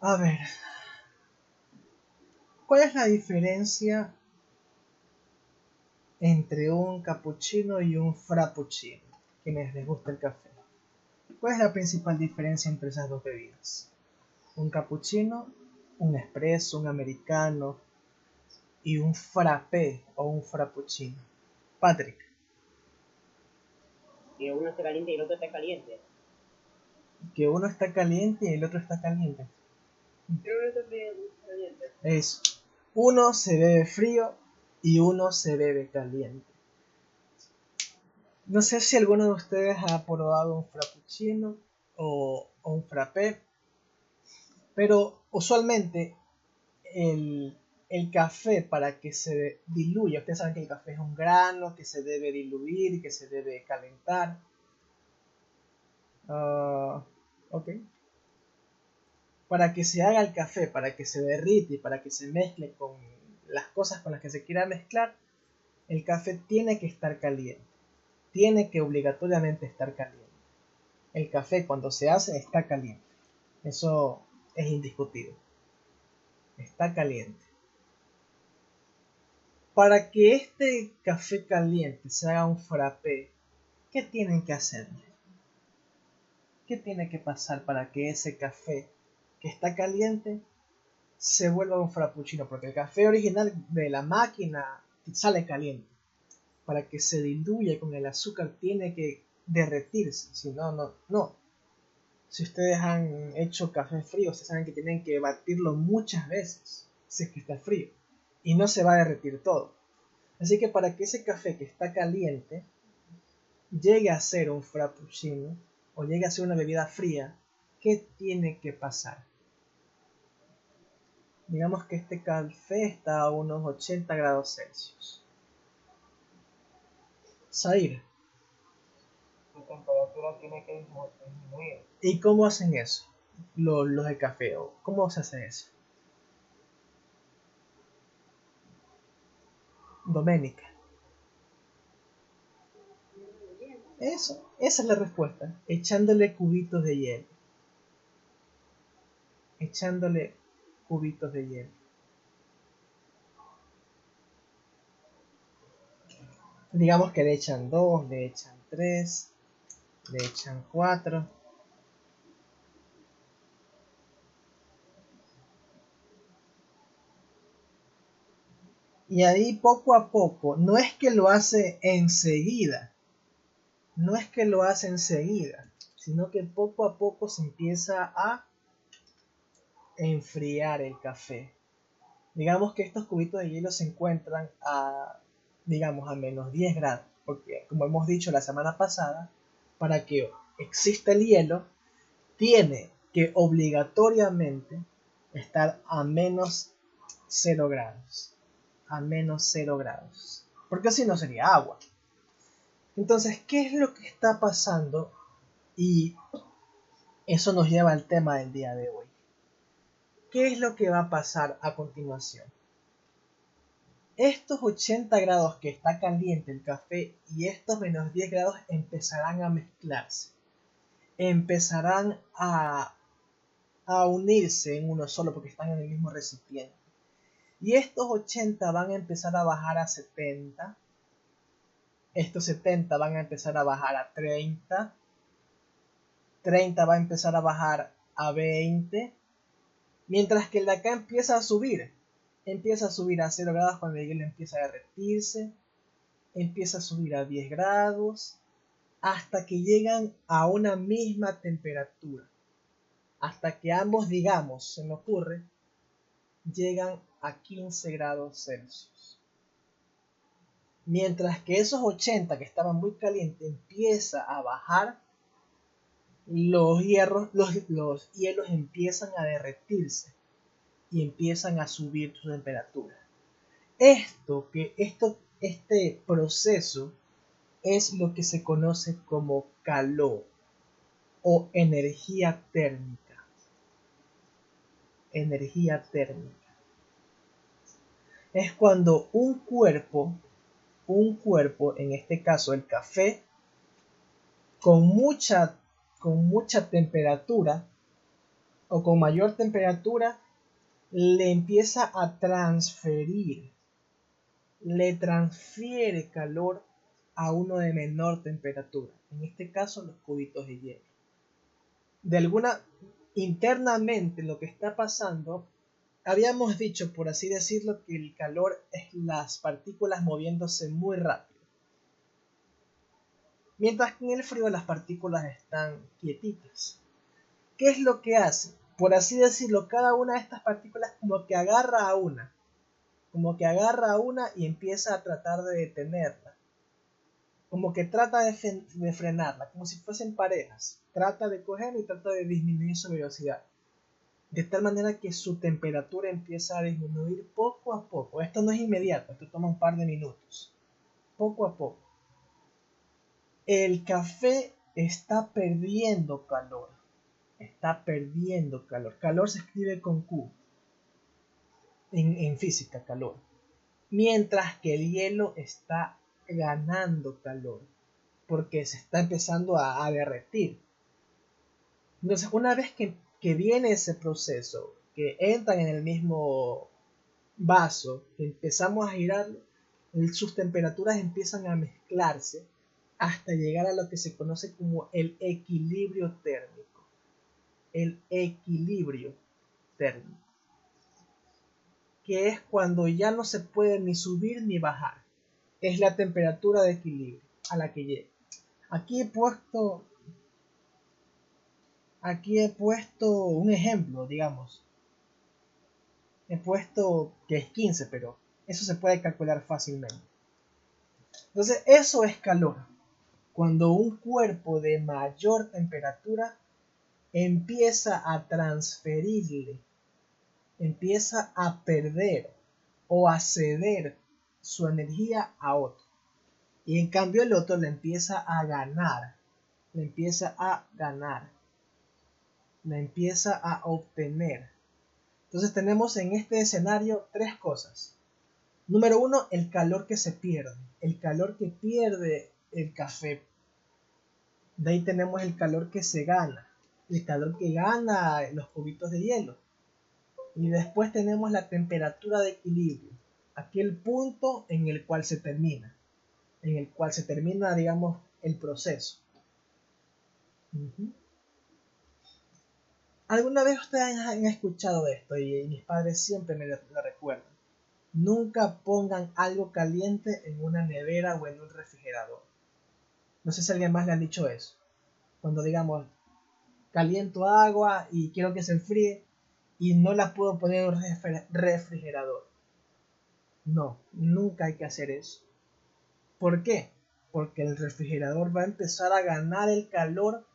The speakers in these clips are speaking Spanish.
A ver, ¿cuál es la diferencia entre un cappuccino y un frappuccino? Quienes les gusta el café. ¿Cuál es la principal diferencia entre esas dos bebidas? Un cappuccino, un espresso, un americano y un frappé o un frappuccino. Patrick. Que uno esté caliente y el otro esté caliente. Que uno está caliente y el otro está caliente. Que uno esté caliente. Es uno se bebe frío y uno se bebe caliente. No sé si alguno de ustedes ha probado un frappuccino o un frappé, pero usualmente el, el café, para que se diluya, ustedes saben que el café es un grano que se debe diluir, que se debe calentar. Ok. Para que se haga el café, para que se derrite y para que se mezcle con las cosas con las que se quiera mezclar, el café tiene que estar caliente. Tiene que obligatoriamente estar caliente. El café cuando se hace está caliente. Eso es indiscutible. Está caliente. Para que este café caliente se haga un frappé, ¿qué tienen que hacerle? ¿Qué tiene que pasar para que ese café que está caliente se vuelva un frappuccino? Porque el café original de la máquina sale caliente. Para que se diluya con el azúcar tiene que derretirse. Si no, no. Si ustedes han hecho café frío, ustedes saben que tienen que batirlo muchas veces si es que está frío. Y no se va a derretir todo. Así que para que ese café que está caliente llegue a ser un frappuccino o llegue a ser una bebida fría, ¿qué tiene que pasar? Digamos que este café está a unos 80 grados Celsius. Zaire. Su temperatura tiene que disminuir. ¿Y cómo hacen eso? Los de café. ¿Cómo se hace eso? Doménica. Eso, esa es la respuesta. Echándole cubitos de hielo. Echándole cubitos de hielo. Digamos que le echan 2, le echan 3, le echan 4. Y ahí poco a poco, no es que lo hace enseguida, no es que lo hace enseguida, sino que poco a poco se empieza a enfriar el café. Digamos que estos cubitos de hielo se encuentran digamos, a menos 10 grados, porque como hemos dicho la semana pasada, para que exista el hielo, tiene que obligatoriamente estar a menos 0 grados. A menos 0 grados. Porque si no sería agua. Entonces, ¿qué es lo que está pasando? Y eso nos lleva al tema del día de hoy. ¿Qué es lo que va a pasar a continuación? Estos 80 grados que está caliente el café y estos menos 10 grados empezarán a mezclarse. Empezarán a unirse en uno solo porque están en el mismo recipiente. Y estos 80 van a empezar a bajar a 70. Estos 70 van a empezar a bajar a 30. 30 va a empezar a bajar a 20. Mientras que el de acá empieza a subir. Empieza a subir a 0 grados cuando el hielo empieza a derretirse. Empieza a subir a 10 grados. Hasta que llegan a una misma temperatura. Hasta que ambos, digamos, se me ocurre, llegan a 15 grados Celsius. Mientras que esos 80 que estaban muy calientes empieza a bajar, los hielos empiezan a derretirse y empiezan a subir su temperatura. Este proceso es lo que se conoce como calor o energía térmica. Energía térmica. Es cuando un cuerpo, en este caso el café, con mucha temperatura, o con mayor temperatura le empieza a transferir, le transfiere calor a uno de menor temperatura, en este caso los cubitos de hielo. De alguna internamente lo que está pasando, habíamos dicho, por así decirlo, que el calor es las partículas moviéndose muy rápido, mientras que en el frío las partículas están quietitas. ¿Qué es lo que hace? Por así decirlo, cada una de estas partículas como que agarra a una y empieza a tratar de detenerla, como que trata de frenarla, como si fuesen parejas, trata de cogerla y trata de disminuir su velocidad, de tal manera que su temperatura empieza a disminuir poco a poco. Esto no es inmediato, esto toma un par de minutos, poco a poco. El café está perdiendo calor, calor se escribe con Q en física, calor, mientras que el hielo está ganando calor porque se está empezando a derretir. Entonces, una vez que viene ese proceso, que entran en el mismo vaso, que empezamos a girarlo, sus temperaturas empiezan a mezclarse hasta llegar a lo que se conoce como el equilibrio térmico. El equilibrio térmico, que es cuando ya no se puede ni subir ni bajar. Es la temperatura de equilibrio a la que llega. Aquí he puesto un ejemplo, digamos. He puesto que es 15, pero eso se puede calcular fácilmente. Entonces, eso es calor. Cuando un cuerpo de mayor temperatura empieza a transferirle, empieza a perder o a ceder su energía a otro. Y en cambio el otro le empieza a ganar, le empieza a obtener. Entonces tenemos en este escenario tres cosas. Número uno, el calor que se pierde, el calor que pierde el café. De ahí tenemos el calor que se gana, el calor que gana los cubitos de hielo. Y después tenemos la temperatura de equilibrio, aquel punto en el cual se termina, digamos, el proceso. ¿Alguna vez ustedes han escuchado esto? Y mis padres siempre me lo recuerdan. Nunca pongan algo caliente en una nevera o en un refrigerador. No sé si a alguien más le han dicho eso. Cuando digamos, caliento agua y quiero que se enfríe y no la puedo poner en un refrigerador. No, nunca hay que hacer eso. ¿Por qué? Porque el refrigerador va a empezar a ganar el calor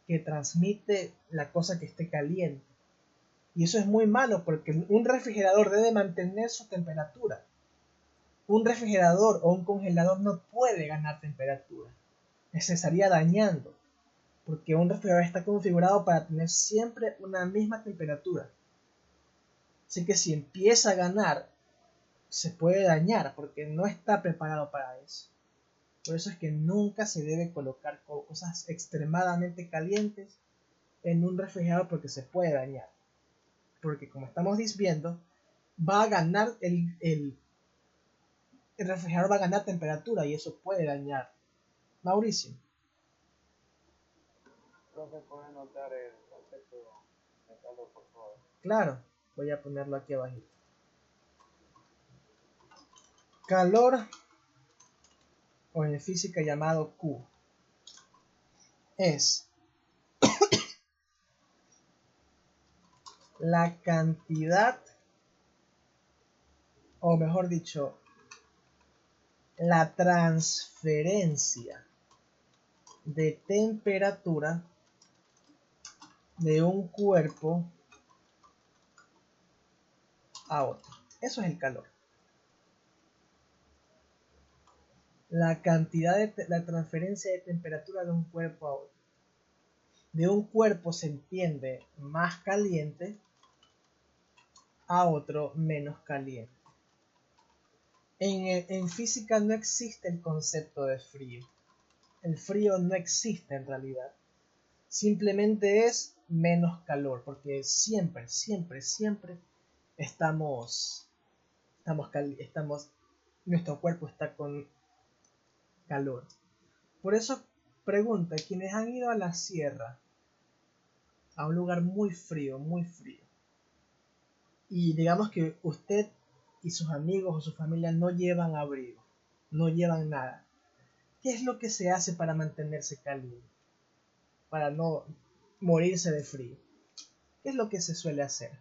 que transmite la cosa que esté caliente. Y eso es muy malo porque un refrigerador debe mantener su temperatura. Un refrigerador o un congelador no puede ganar temperatura. Se estaría dañando. Porque un refrigerador está configurado para tener siempre una misma temperatura. Así que si empieza a ganar, se puede dañar porque no está preparado para eso. Por eso es que nunca se debe colocar cosas extremadamente calientes en un refrigerador porque se puede dañar. Porque como estamos viendo, va a ganar el refrigerador va a ganar temperatura y eso puede dañar. Mauricio. Entonces puede notar el concepto de calor, por favor. Claro, voy a ponerlo aquí abajo. Calor, o en física llamado Q, es la cantidad, o mejor dicho, la transferencia de temperatura de un cuerpo a otro. Eso es el calor. La transferencia de temperatura de un cuerpo a otro. De un cuerpo se entiende más caliente a otro menos caliente. En física no existe el concepto de frío. El frío no existe en realidad. Simplemente es menos calor, porque siempre, siempre, siempre estamos, estamos, nuestro cuerpo está con calor. Por eso pregunta, quienes han ido a la sierra, a un lugar muy frío, y digamos que usted y sus amigos o su familia no llevan abrigo, no llevan nada, ¿qué es lo que se hace para mantenerse caliente? Para no morirse de frío. ¿Qué es lo que se suele hacer?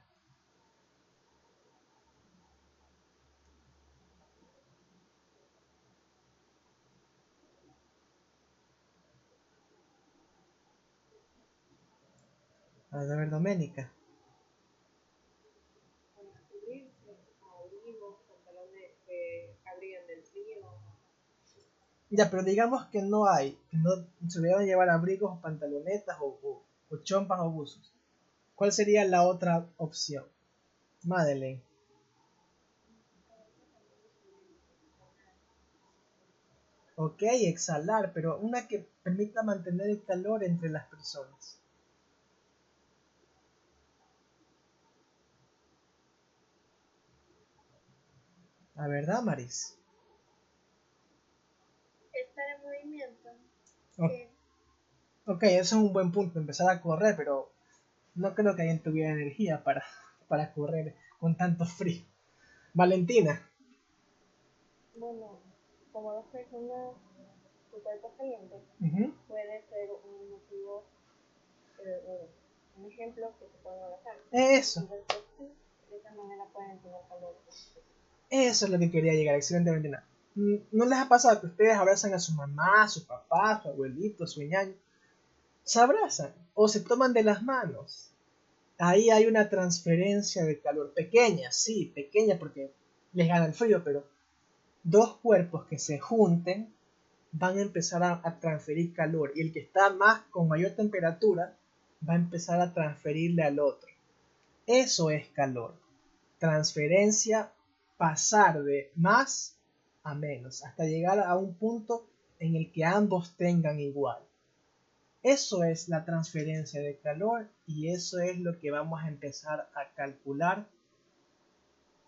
A ver, Doménica. Para cubrirse, abrigos, pantalones que abrigan del frío. Ya, pero digamos que no se deben llevar abrigos o pantalonetas o chompas o buzos. ¿Cuál sería la otra opción? Madeleine. Ok, exhalar, pero una que permita mantener el calor entre las personas. ¿La verdad, Maris? Estar en movimiento. O- Sí. ok, eso es un buen punto, empezar a correr, pero no creo que alguien tuviera energía para correr con tanto frío. Valentina. Bueno, como dos personas, su cuerpo caliente, Ujú. puede ser un motivo, un ejemplo que se pueden abrazar. Eso, Y después, sí, de esa manera pueden tener calor. eso es lo que quería llegar, excelente Valentina. ¿No les ha pasado que ustedes abrazan a su mamá, a su papá, a su abuelito, a su ñaño? Se abrazan o se toman de las manos. Ahí hay una transferencia de calor, pequeña, sí, pequeña porque les gana el frío, pero dos cuerpos que se junten van a empezar a transferir calor y el que está más con mayor temperatura va a empezar a transferirle al otro. Eso es calor. Transferencia, pasar de más a menos, hasta llegar a un punto en el que ambos tengan igual. Eso es la transferencia de calor y eso es lo que vamos a empezar a calcular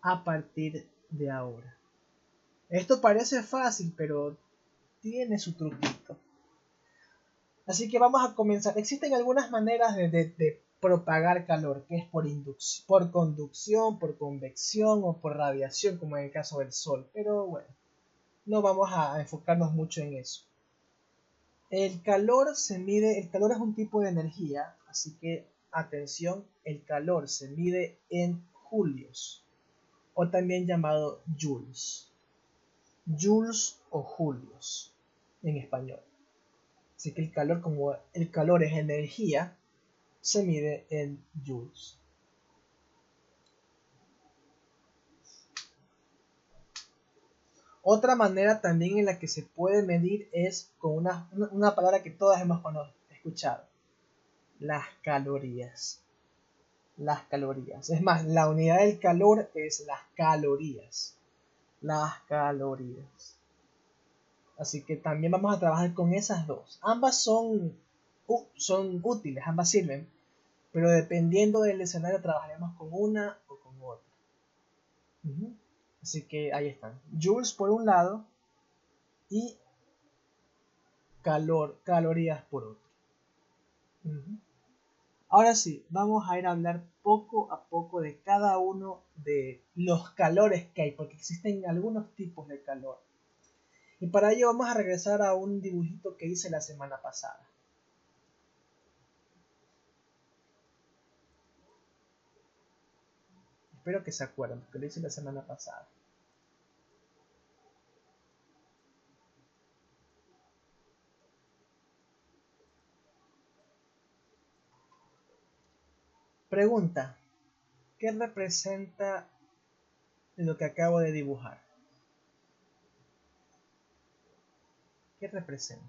a partir de ahora. Esto parece fácil, pero tiene su truquito. Así que vamos a comenzar. Existen algunas maneras de propagar calor, que es por conducción, por convección o por radiación, como en el caso del sol. Pero bueno, no vamos a enfocarnos mucho en eso. El calor el calor es un tipo de energía, así que atención, el calor se mide en julios, o también llamado joules. Joules o julios en español. Así que el calor, como el calor es energía, se mide en joules. Otra manera también en la que se puede medir es con una palabra que todas hemos escuchado, las calorías. Las calorías. Es más, la unidad del calor es las calorías. Las calorías. Así que también vamos a trabajar con esas dos. Ambas son útiles, ambas sirven, pero dependiendo del escenario trabajaremos con una o con otra. Uh-huh. Así que ahí están. Joules por un lado y calorías por otro. Uh-huh. Ahora sí, vamos a ir a hablar poco a poco de cada uno de los calores que hay, porque existen algunos tipos de calor. Y para ello vamos a regresar a un dibujito que hice la semana pasada. Espero que se acuerden, porque lo hice la semana pasada. Pregunta, ¿qué representa lo que acabo de dibujar? ¿Qué representa?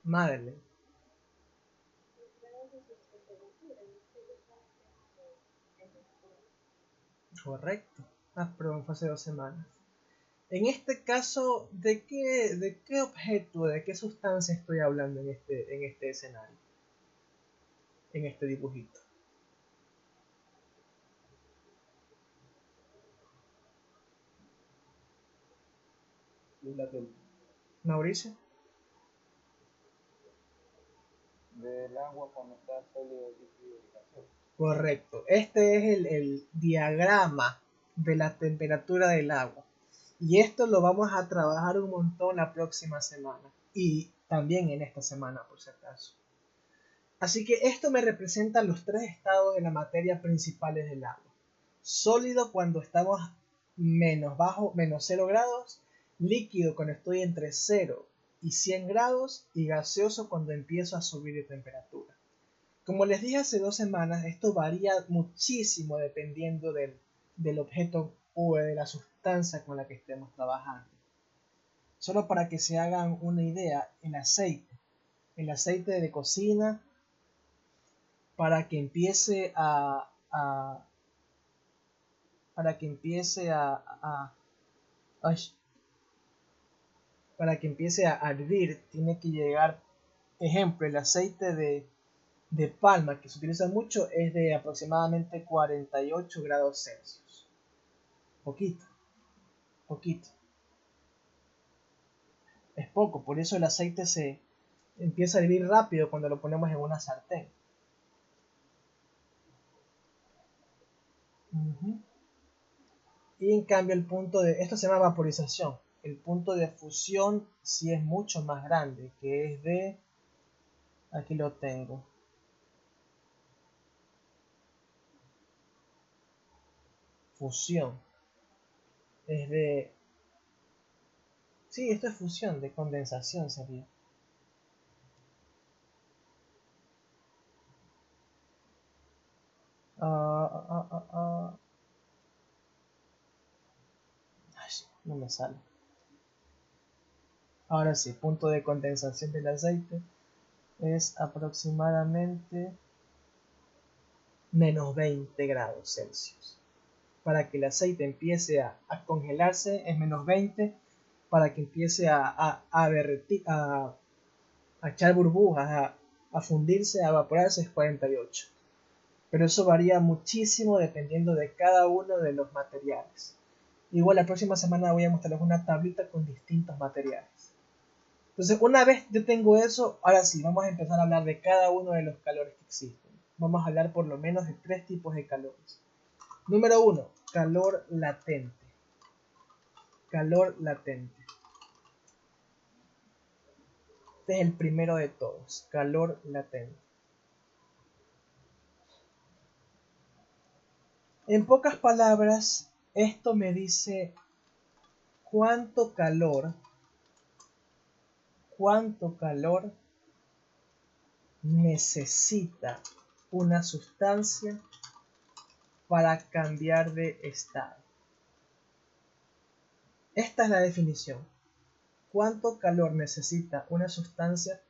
Madeleine. grados de su temperatura, y esto lo sabe en el foro. Correcto. Ah, perdón, fue hace 2 semanas. En este caso, de qué objeto, de qué sustancia estoy hablando en este escenario? En este dibujito. Luz latente. Mauricio. Del agua cuando está sólido, líquido y gaseoso. Correcto. Este es el diagrama de la temperatura del agua. Y esto lo vamos a trabajar un montón la próxima semana. Y también en esta semana, por si acaso. Así que esto me representa los 3 estados de la materia principales del agua. Sólido cuando estamos menos 0 grados, líquido cuando estoy entre 0 y 100 grados y gaseoso cuando empiezo a subir de temperatura. Como les dije hace 2 semanas, esto varía muchísimo dependiendo del objeto o de la sustancia con la que estemos trabajando. Solo para que se hagan una idea, el aceite de cocina, para que empiece para que empiece ay, para que empiece a hervir, tiene que llegar, ejemplo, el aceite de palma que se utiliza mucho es de aproximadamente 48 grados Celsius. Poquito, poquito. Es poco, por eso el aceite se empieza a hervir rápido cuando lo ponemos en una sartén. Y en cambio esto se llama vaporización. El punto de fusión sí es mucho más grande, que es aquí lo tengo. Fusión. Sí, esto es fusión, de condensación sería. Ay, no me sale. Ahora sí, punto de condensación del aceite es aproximadamente menos 20 grados Celsius. Para que el aceite empiece a congelarse es menos 20, para que empiece a derretir, a echar burbujas, a fundirse, a evaporarse es 48. Pero eso varía muchísimo dependiendo de cada uno de los materiales. Igual la próxima semana voy a mostrarles una tablita con distintos materiales. Entonces, una vez yo tengo eso, ahora sí, vamos a empezar a hablar de cada uno de los calores que existen. Vamos a hablar por lo menos de 3 tipos de calores. Número 1, calor latente. Calor latente. Este es el primero de todos, calor latente. En pocas palabras, esto me dice cuánto calor necesita una sustancia para cambiar de estado. Esta es la definición. ¿Cuánto calor necesita una sustancia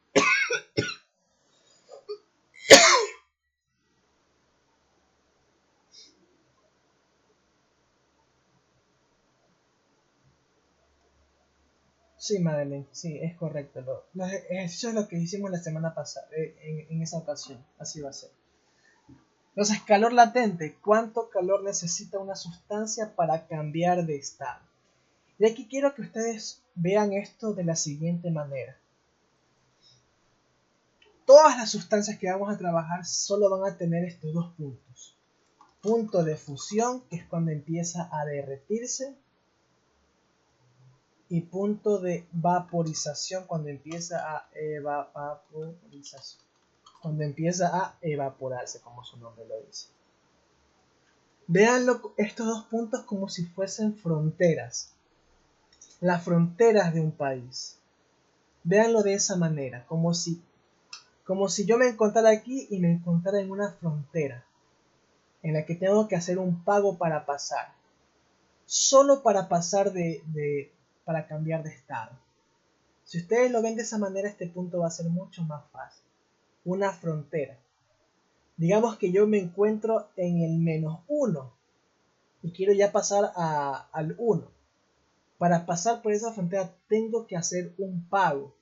Sí, Madeleine, sí, es correcto. Los ejercicios es lo que hicimos la semana pasada, en esa ocasión, así va a ser. Entonces, calor latente, ¿cuánto calor necesita una sustancia para cambiar de estado? Y aquí quiero que ustedes vean esto de la siguiente manera. Todas las sustancias que vamos a trabajar solo van a tener estos 2 puntos. Punto de fusión, que es cuando empieza a derretirse, y punto de vaporización cuando empieza a evaporarse, como su nombre lo dice. Veanlo estos 2 puntos como si fuesen fronteras, las fronteras de un país. Véanlo de esa manera, como si yo me encontrara aquí y me encontrara en una frontera en la que tengo que hacer un pago para pasar, solo para pasar para cambiar de estado. Si ustedes lo ven de esa manera, este punto va a ser mucho más fácil. Una frontera. Digamos que yo me encuentro en el -1 y quiero ya pasar al 1. Para pasar por esa frontera tengo que hacer un pago.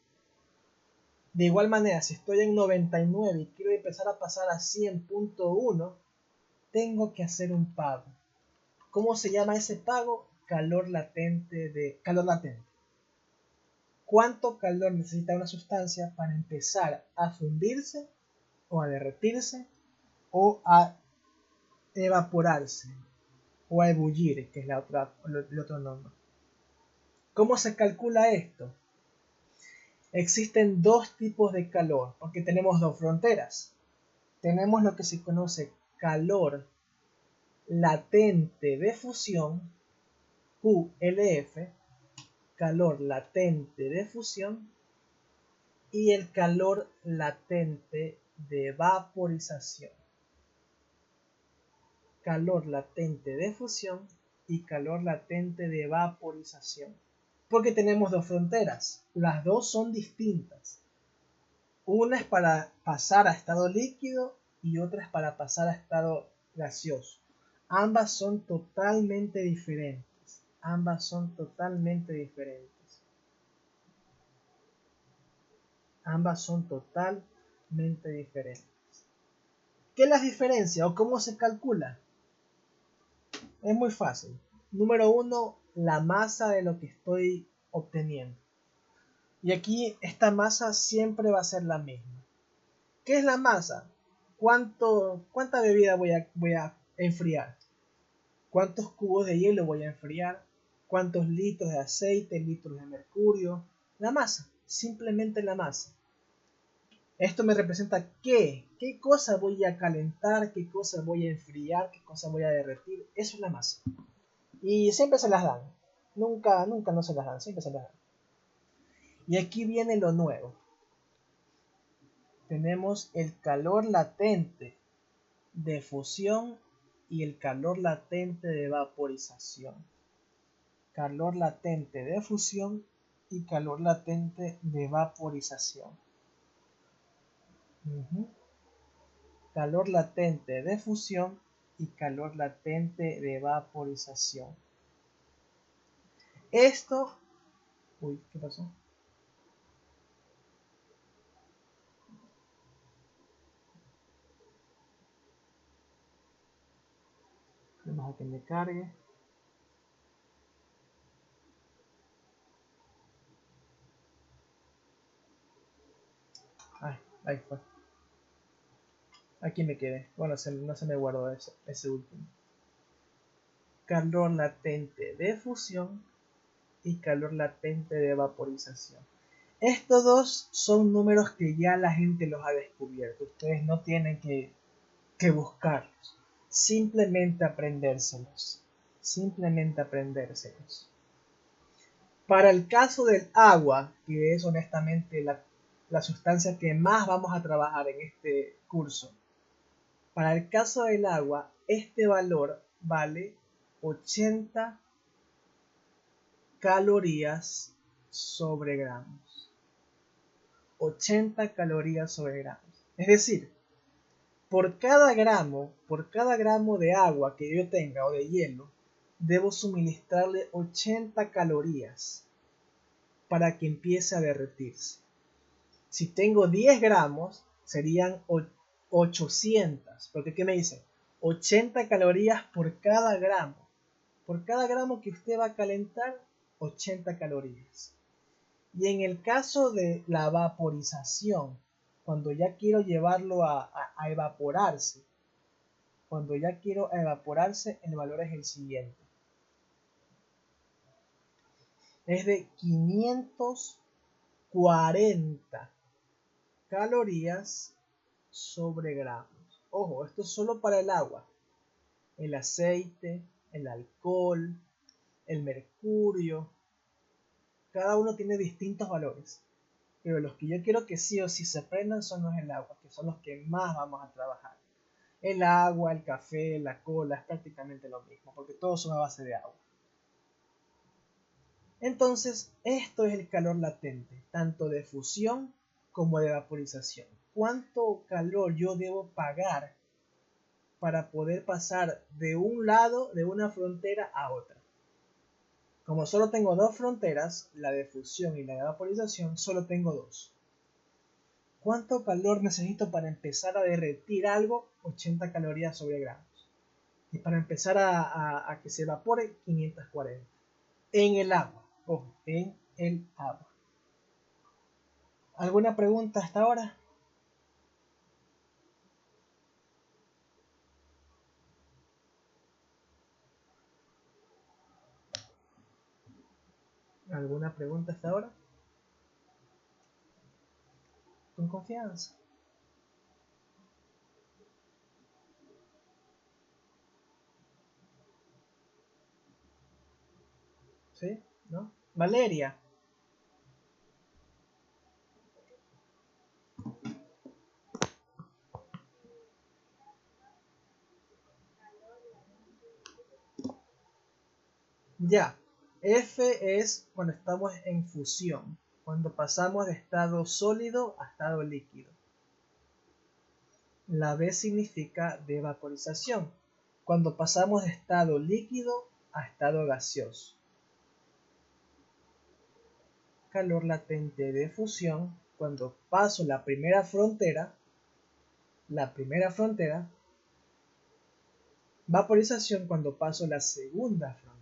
De igual manera, si estoy en 99 y quiero empezar a pasar a 100.1, tengo que hacer un pago. ¿Cómo se llama ese pago? Calor latente. ¿Cuánto calor necesita una sustancia para empezar a fundirse o a derretirse o a evaporarse o a ebullir, que es el otro nombre? ¿Cómo se calcula esto? Existen dos tipos de calor, porque tenemos dos fronteras. Tenemos lo que se conoce calor latente de fusión, QLF, calor latente de fusión, y el calor latente de vaporización. Calor latente de fusión y calor latente de vaporización. Porque tenemos dos fronteras, las dos son distintas. Una es para pasar a estado líquido y otra es para pasar a estado gaseoso. Ambas son totalmente diferentes. Ambas son totalmente diferentes. Ambas son totalmente diferentes. ¿Qué las diferencia o cómo se calcula? Es muy fácil. Número 1, la masa de lo que estoy obteniendo. Y aquí esta masa siempre va a ser la misma. ¿Qué es la masa? ¿Cuánta bebida voy a enfriar? ¿Cuántos cubos de hielo voy a enfriar? ¿Cuántos litros de aceite, litros de mercurio? La masa, simplemente la masa. Esto me representa qué cosa voy a calentar, qué cosa voy a enfriar, qué cosa voy a derretir. Eso es la masa. Y siempre se las dan. Nunca no se las dan, siempre se las dan. Y aquí viene lo nuevo. Tenemos el calor latente de fusión y el calor latente de vaporización. Calor latente de fusión y calor latente de vaporización. Calor latente de fusión y calor latente de vaporización. Esto... Uy, ¿qué pasó? Vamos a que me cargue. Ay, ahí fue. Aquí me quedé. Bueno, no se me guardó ese último. Calor latente de fusión y calor latente de vaporización. Estos dos son números que ya la gente los ha descubierto. Ustedes no tienen que buscarlos. Simplemente aprendérselos. Simplemente aprendérselos. Para el caso del agua, que es honestamente la sustancia que más vamos a trabajar en este curso, para el caso del agua, este valor vale 80 calorías sobre gramos. 80 calorías sobre gramos. Es decir, por cada gramo de agua que yo tenga o de hielo, debo suministrarle 80 calorías para que empiece a derretirse. Si tengo 10 gramos, serían 800. Porque ¿qué me dice? 80 calorías por cada gramo. Por cada gramo que usted va a calentar, 80 calorías. Y en el caso de la vaporización, cuando ya quiero llevarlo a evaporarse, el valor es el siguiente. Es de 540 calorías sobre gramos. Ojo, esto es solo para el agua. El aceite, el alcohol, el mercurio, cada uno tiene distintos valores. Pero los que yo quiero que sí o sí se aprendan son los del agua, que son los que más vamos a trabajar. El agua, el café, la cola, es prácticamente lo mismo, porque todos son a base de agua. Entonces, esto es el calor latente, tanto de fusión como de vaporización. ¿Cuánto calor yo debo pagar para poder pasar de un lado de una frontera a otra? Como solo tengo dos fronteras, la de fusión y la de vaporización, solo tengo dos. ¿Cuánto calor necesito para empezar a derretir algo? 80 calorías sobre gramos. Y para empezar a que se evapore, 540. En el agua. Ojo, en el agua. ¿Alguna pregunta hasta ahora? ¿Alguna pregunta hasta ahora? Con confianza. ¿Sí? ¿No? Valeria. Ya. F es cuando estamos en fusión, cuando pasamos de estado sólido a estado líquido. La B significa de vaporización, cuando pasamos de estado líquido a estado gaseoso. Calor latente de fusión, cuando paso la primera frontera. Vaporización, cuando paso la segunda frontera.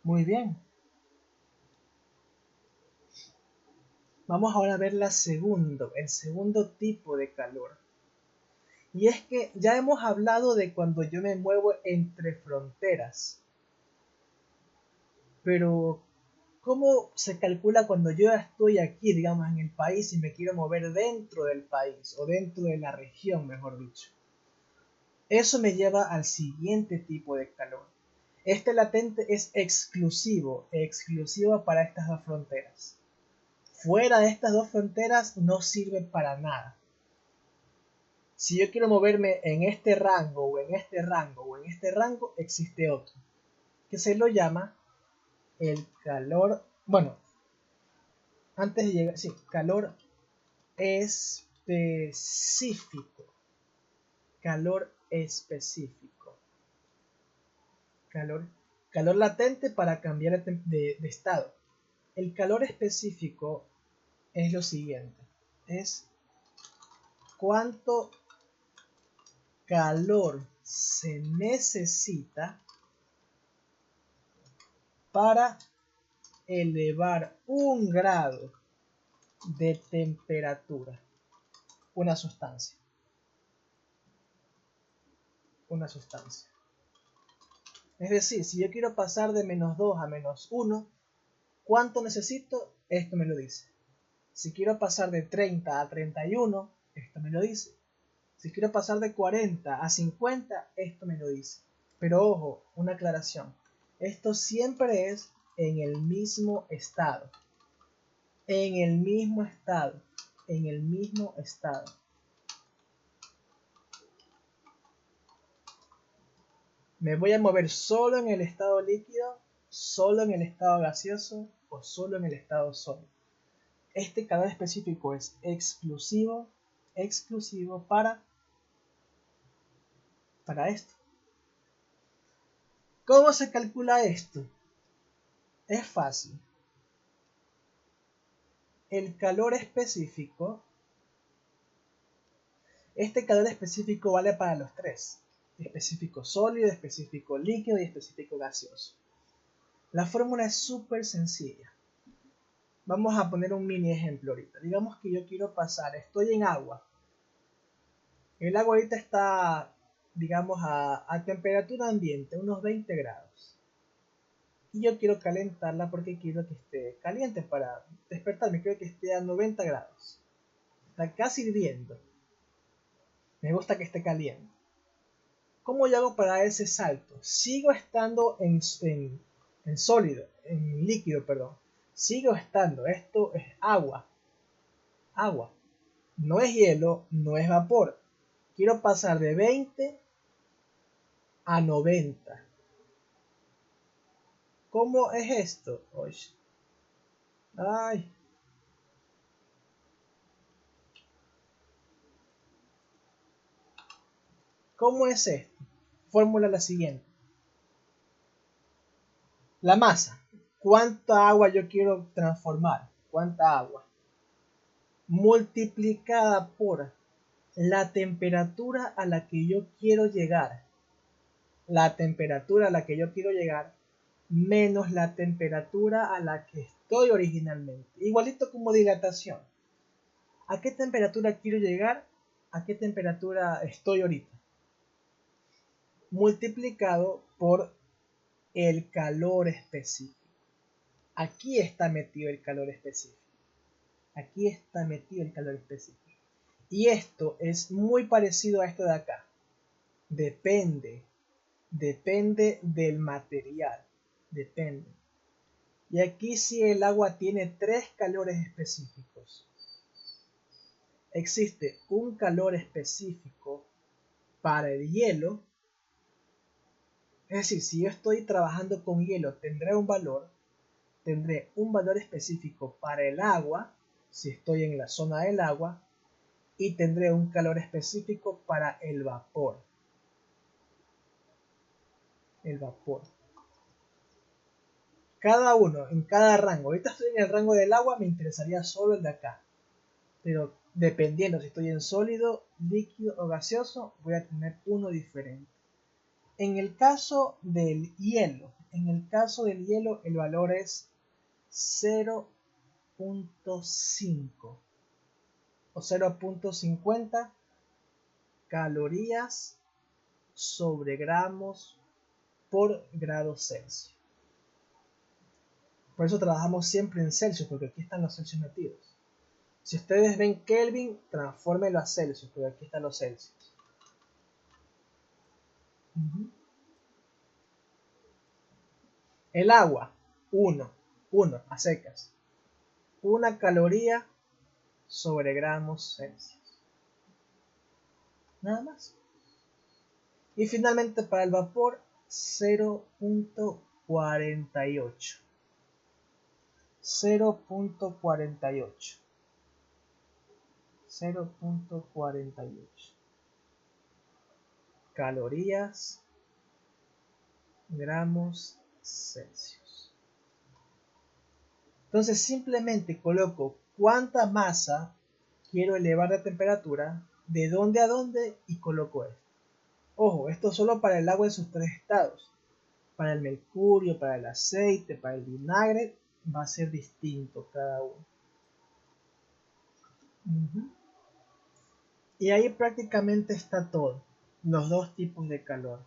Muy bien. Vamos ahora a ver el segundo tipo de calor. Y es que ya hemos hablado de cuando yo me muevo entre fronteras. Pero, ¿cómo se calcula cuando yo estoy aquí, digamos, en el país y me quiero mover dentro del país o dentro de la región, mejor dicho? Eso me lleva al siguiente tipo de calor. Este latente es exclusivo para estas dos fronteras. Fuera de estas dos fronteras no sirve para nada. Si yo quiero moverme en este rango o en este rango o en este rango, existe otro, que se lo llama el calor, bueno, antes de llegar, sí, calor específico. Calor específico. Calor latente para cambiar de estado. El calor específico es lo siguiente. Es cuánto calor se necesita para elevar 1 grado de temperatura una sustancia. Es decir, si yo quiero pasar de -2 a -1, ¿cuánto necesito? Esto me lo dice. Si quiero pasar de 30 a 31, esto me lo dice. Si quiero pasar de 40 a 50, esto me lo dice. Pero ojo, una aclaración. Esto siempre es en el mismo estado. En el mismo estado. Me voy a mover solo en el estado líquido, solo en el estado gaseoso o solo en el estado sólido. Este calor específico es exclusivo para esto. ¿Cómo se calcula esto? Es fácil. El calor específico, este calor específico vale para los tres. Específico sólido, específico líquido y específico gaseoso. La fórmula es súper sencilla. Vamos a poner un mini ejemplo ahorita. Digamos que yo quiero pasar, estoy en agua. El agua ahorita está, digamos, a temperatura ambiente, unos 20 grados. Y yo quiero calentarla porque quiero que esté caliente para despertarme. Quiero que esté a 90 grados. Está casi hirviendo. Me gusta que esté caliente. ¿Cómo yo hago para ese salto? Sigo estando en sólido, en líquido, perdón. Sigo estando, esto es agua. Agua. No es hielo, no es vapor. Quiero pasar de 20 a 90. ¿Cómo es esto? Oye. Ay. ¿Cómo es esto? Fórmula la siguiente. La masa. ¿Cuánta agua yo quiero transformar? ¿Cuánta agua? Multiplicada por la temperatura a la que yo quiero llegar. La temperatura a la que yo quiero llegar menos la temperatura a la que estoy originalmente. Igualito como dilatación. ¿A qué temperatura quiero llegar? ¿A qué temperatura estoy ahorita? Multiplicado por el calor específico. Aquí está metido el calor específico. Aquí está metido el calor específico. Y esto es muy parecido a esto de acá. Depende del material. Depende. Y aquí sí el agua tiene 3 calores específicos. Existe un calor específico para el hielo. Es decir, si yo estoy trabajando con hielo, tendré un valor específico para el agua, si estoy en la zona del agua, y tendré un calor específico para el vapor. El vapor. Cada uno, en cada rango. Ahorita estoy en el rango del agua, me interesaría solo el de acá. Pero dependiendo si estoy en sólido, líquido o gaseoso, voy a tener uno diferente. En el caso del hielo, el valor es 0.5 o 0.50 calorías sobre gramos por grado Celsius. Por eso trabajamos siempre en Celsius, porque aquí están los Celsius metidos. Si ustedes ven Kelvin, transfórmelo a Celsius, porque aquí están los Celsius. El agua, 1 a secas. 1 caloría sobre gramos Celsius. Nada más. Y finalmente para el vapor, 0.48. 0.48. 0.48 calorías gramos Celsius. Entonces simplemente coloco cuánta masa quiero elevar de temperatura, de dónde a dónde, y coloco esto. Ojo, esto solo para el agua en sus 3 estados. Para el mercurio, para el aceite, para el vinagre, va a ser distinto cada uno. Y ahí prácticamente está todo. Los dos tipos de calor.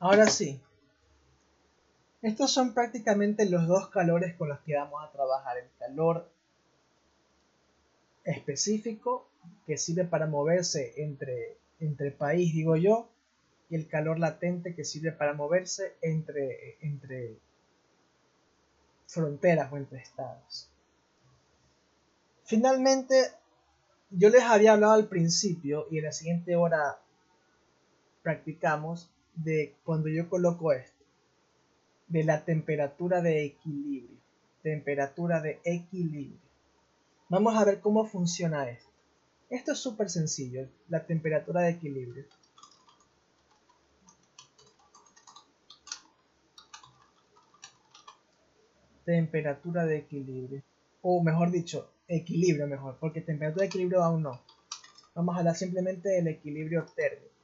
Ahora sí, estos son prácticamente los dos calores con los que vamos a trabajar. El calor específico, que sirve para moverse entre país, digo yo, y el calor latente, que sirve para moverse entre fronteras o entre estados. Finalmente, yo les había hablado al principio y en la siguiente hora practicamos de cuando yo coloco esto, de la temperatura de equilibrio. Temperatura de equilibrio. Vamos a ver cómo funciona esto. Esto es súper sencillo, la temperatura de equilibrio. temperatura de equilibrio. O mejor dicho, equilibrio mejor, porque temperatura de equilibrio aún no. Vamos a hablar simplemente del equilibrio térmico.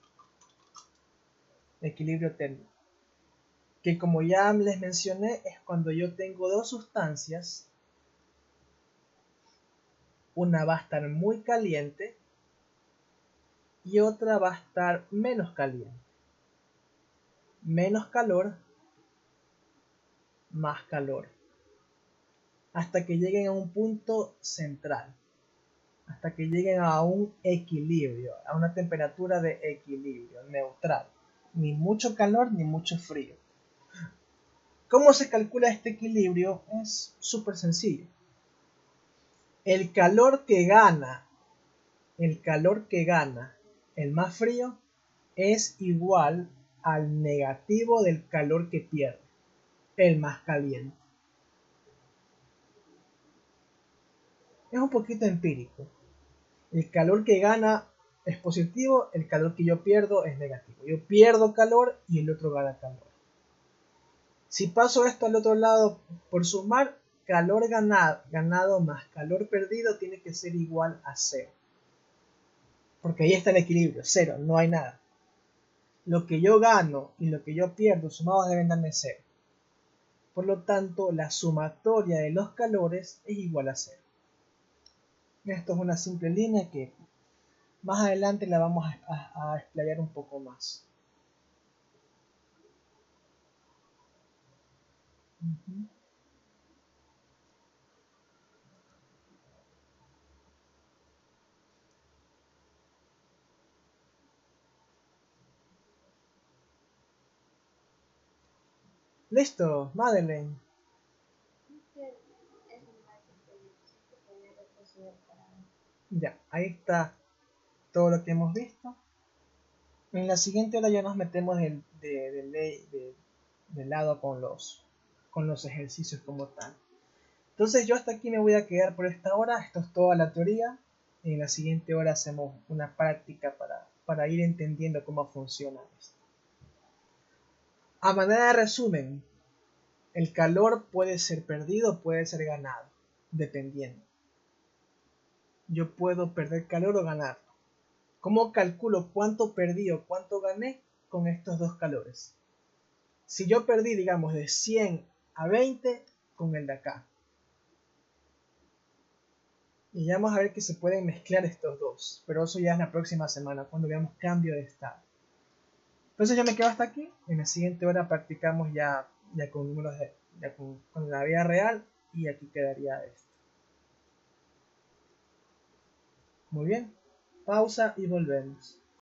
Equilibrio térmico. Que como ya les mencioné, es cuando yo tengo dos sustancias. Una va a estar muy caliente y otra va a estar menos caliente. Menos calor, más calor. Hasta que lleguen a un punto central. Hasta que lleguen a un equilibrio, a una temperatura de equilibrio, neutral. Ni mucho calor ni mucho frío. ¿Cómo se calcula este equilibrio? Es súper sencillo. El calor que gana el más frío es igual al negativo del calor que pierde el más caliente. Es un poquito empírico. El calor que gana es positivo, el calor que yo pierdo es negativo. Yo pierdo calor y el otro gana calor. Si paso esto al otro lado por sumar, calor ganado más calor perdido tiene que ser igual a 0. Porque ahí está el equilibrio, 0, no hay nada. Lo que yo gano y lo que yo pierdo sumados deben darme 0. Por lo tanto, la sumatoria de los calores es igual a 0. Esto es una simple línea que más adelante la vamos a explayar un poco más. Listo, Madeleine. Ya, ahí está todo lo que hemos visto. En la siguiente hora ya nos metemos de lado con los ejercicios como tal. Entonces yo hasta aquí me voy a quedar por esta hora. Esto es toda la teoría. En la siguiente hora hacemos una práctica para ir entendiendo cómo funciona esto. A manera de resumen, el calor puede ser perdido, puede ser ganado, dependiendo. Yo puedo perder calor o ganarlo. ¿Cómo calculo cuánto perdí o cuánto gané con estos dos calores? Si yo perdí, digamos, de 100 a 20 con el de acá. Y ya vamos a ver que se pueden mezclar estos dos. Pero eso ya es la próxima semana, cuando veamos cambio de estado. Entonces yo me quedo hasta aquí. En la siguiente hora practicamos ya con números con la vida real. Y aquí quedaría esto. Muy bien. Pausa y volvemos.